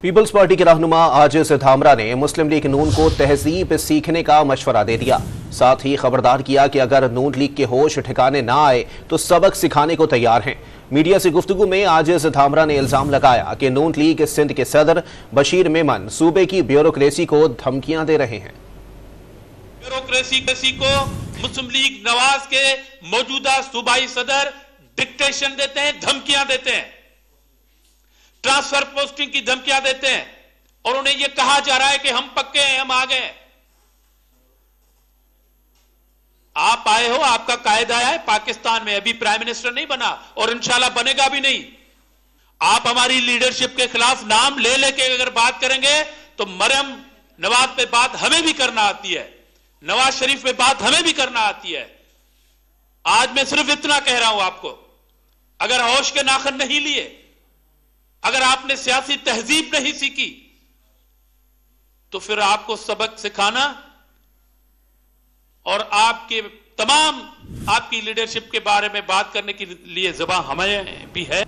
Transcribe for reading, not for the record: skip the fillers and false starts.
Peoples party के रहनुमा आजिज धामरा ने मुस्लिम लीग नून को तहजीब सीखने का मशवरा दे दिया। साथ ही खबरदार किया कि अगर नून लीग के होश ठिकाने ना आए तो सबक सिखाने को तैयार हैं। मीडिया से गुफ्तगू में आजिज धामरा ने इल्जाम लगाया कि नून लीग सिंध के सदर बशीर मेमन सूबे की ब्यूरोक्रेसी को धमकियां दे रहे हैं। ब्यूरोक्रेसी को मुस्लिम लीग नवाज के मौजूदा सूबाई सदर डिक्टेशन देते हैं, धमकियां देते हैं, ट्रांसफर पोस्टिंग की धमकियां देते हैं और उन्हें यह कहा जा रहा है कि हम पक्के हैं, हम आ गए। आप आए हो, आपका कायद आया है पाकिस्तान में, अभी प्राइम मिनिस्टर नहीं बना और इंशाल्लाह बनेगा भी नहीं। आप हमारी लीडरशिप के खिलाफ नाम ले लेके अगर बात करेंगे तो मरियम नवाज पे बात हमें भी करना आती है, नवाज शरीफ पे बात हमें भी करना आती है। आज मैं सिर्फ इतना कह रहा हूं आपको, अगर होश के नाखन नहीं लिए, अगर आपने सियासी तहजीब नहीं सीखी तो फिर आपको सबक सिखाना और आपके तमाम आपकी लीडरशिप के बारे में बात करने के लिए ज़बान हमें भी है।